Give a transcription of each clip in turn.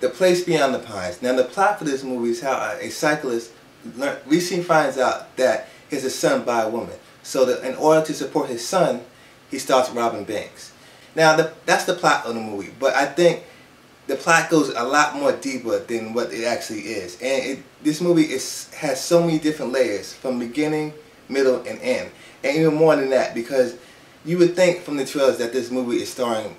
The Place Beyond the Pines. Now the plot for this movie is how a cyclist recently finds out that he has a son by a woman. So that in order to support his son, he starts robbing banks. Now that's the plot of the movie, but I think the plot goes a lot more deeper than what it actually is. And this movie has so many different layers from beginning, middle, and end. And even more than that, because you would think from the trailers that this movie is starring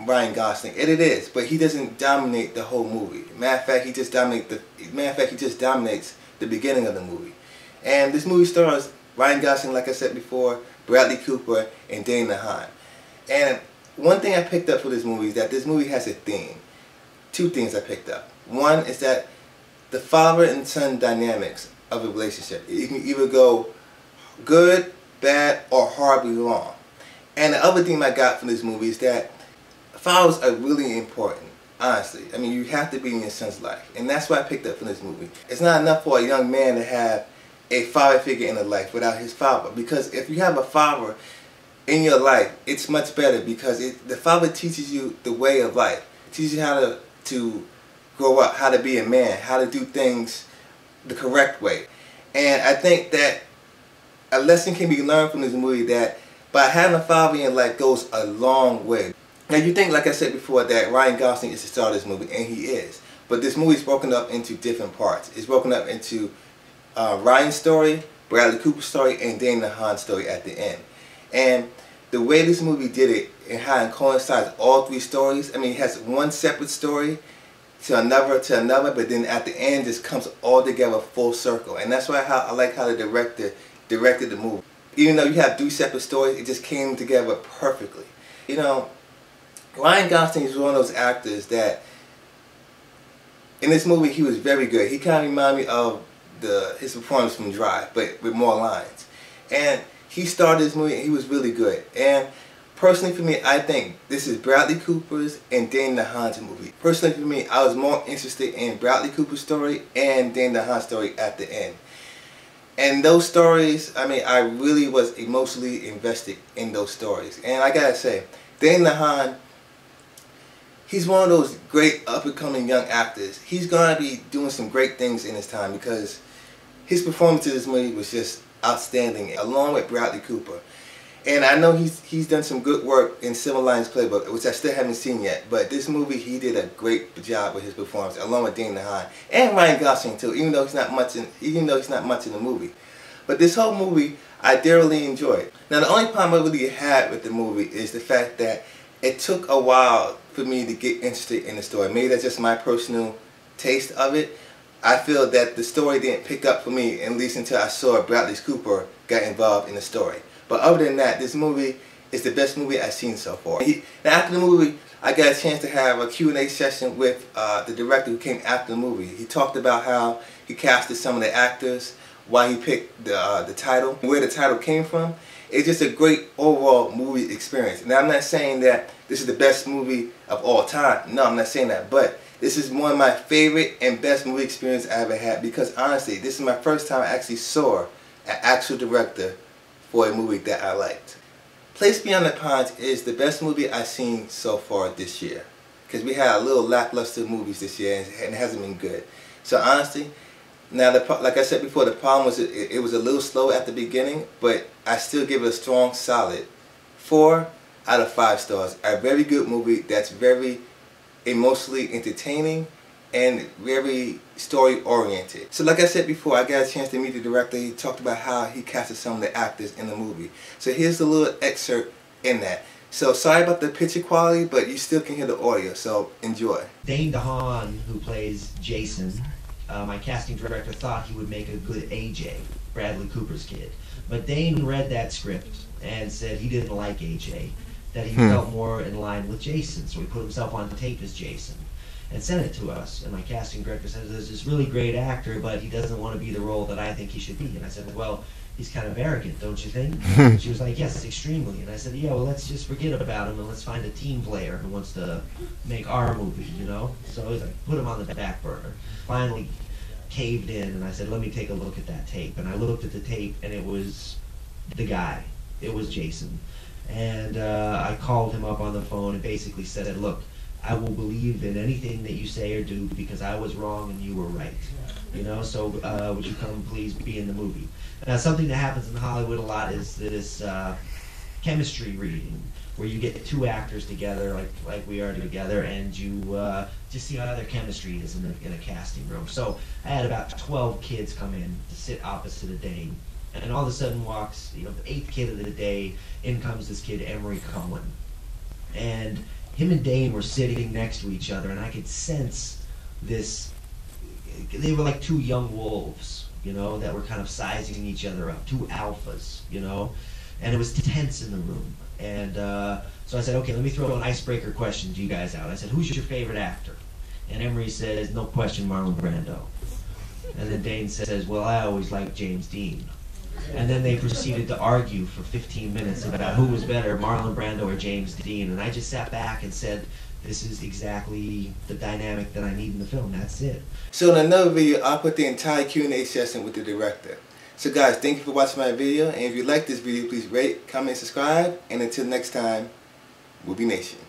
Ryan Gosling, and it is, but he doesn't dominate the whole movie. Matter of fact, he just dominates the beginning of the movie. And this movie stars Ryan Gosling, like I said before, Bradley Cooper, and Dane DeHaan. And one thing I picked up for this movie is that this movie has a theme. Two things I picked up. One is that the father and son dynamics of a relationship. It can either go good, bad, or horribly wrong. And the other thing I got from this movie is that fathers are really important, honestly. I mean, you have to be in your son's life. And that's what I picked up from this movie. It's not enough for a young man to have a father figure in his life without his father. Because if you have a father in your life, it's much better because the father teaches you the way of life. It teaches you how to grow up, how to be a man, how to do things the correct way. And I think that a lesson can be learned from this movie that by having a father in your life goes a long way. Now you think, like I said before, that Ryan Gosling is the star of this movie, and he is. But this movie is broken up into different parts. It's broken up into Ryan's story, Bradley Cooper's story, and Dane DeHaan's story at the end. And the way this movie did it, and how it coincides all three stories, I mean, it has one separate story to another, but then at the end just comes all together full circle. And that's why I like how the director directed the movie. Even though you have three separate stories, it just came together perfectly. You know, Ryan Gosling is one of those actors that, in this movie, he was very good. He kind of reminded me of his performance from Drive, but with more lines. And he started this movie, and he was really good. And personally for me, I think this is Bradley Cooper's and Dane DeHaan's movie. Personally for me, I was more interested in Bradley Cooper's story and Dane DeHaan's story at the end. And those stories, I mean, I really was emotionally invested in those stories. And I gotta say, Dane DeHaan, he's one of those great up-and-coming young actors. He's gonna be doing some great things in his time because his performance in this movie was just outstanding, along with Bradley Cooper. And I know he's done some good work in Silver Linings Playbook, which I still haven't seen yet. But this movie, he did a great job with his performance, along with Dane DeHaan and Ryan Gosling too, even though he's not much in the movie. But this whole movie, I thoroughly enjoyed. Now the only problem I really had with the movie is the fact that it took a while for me to get interested in the story. Maybe that's just my personal taste of it. I feel that the story didn't pick up for me, at least until I saw Bradley Cooper got involved in the story. But other than that, this movie is the best movie I've seen so far. Now after the movie, I got a chance to have a Q&A session with the director who came after the movie. He talked about how he casted some of the actors, why he picked the title, where the title came from. It's just a great overall movie experience. Now I'm not saying that this is the best movie of all time. No, I'm not saying that. But this is one of my favorite and best movie experiences I ever had because honestly, this is my first time I actually saw an actual director for a movie that I liked. Place Beyond the Pines is the best movie I've seen so far this year. Because we had a little lackluster movies this year and it hasn't been good. So honestly, now like I said before, the problem was it was a little slow at the beginning, but I still give it a strong, solid 4 out of 5 stars. A very good movie that's very emotionally entertaining and very story oriented. So like I said before, I got a chance to meet the director. He talked about how he casted some of the actors in the movie. So here's a little excerpt in that. So sorry about the picture quality, but you still can hear the audio, so enjoy. Dane DeHaan, who plays Jason, my casting director thought he would make a good AJ, Bradley Cooper's kid. But Dane read that script and said he didn't like AJ, that he felt more in line with Jason, so he put himself on tape as Jason and sent it to us. And my casting director said, there's this really great actor, but he doesn't want to be the role that I think he should be. And I said, well, he's kind of arrogant, don't you think? And she was like, yes, extremely. And I said, yeah, well, let's just forget about him and let's find a team player who wants to make our movie, you know? So I was like, put him on the back burner. Finally caved in, and I said, let me take a look at that tape. And I looked at the tape, and it was the guy. It was Jason. And I called him up on the phone and basically said, look, I will believe in anything that you say or do because I was wrong and you were right. You know, so would you come please be in the movie? Now, something that happens in Hollywood a lot is this chemistry reading, where you get two actors together, like we are together, and you just see how their chemistry is in a casting room. So I had about 12 kids come in to sit opposite of Dane, and all of a sudden walks, the 8th kid of the day. In comes this kid, Emery Cohen, and him and Dane were sitting next to each other, and I could sense this. They were like two young wolves, that were kind of sizing each other up, two alphas, and it was tense in the room. And so I said, okay, let me throw an icebreaker question to you guys out. I said, who's your favorite actor? And Emery says, no question, Marlon Brando. And then Dane says, well, I always liked James Dean. And then they proceeded to argue for 15 minutes about who was better, Marlon Brando or James Dean. And I just sat back and said, this is exactly the dynamic that I need in the film. That's it. So in another video, I'll put the entire Q&A session with the director. So guys, thank you for watching my video. And if you like this video, please rate, comment, subscribe. And until next time, we'll be Nation.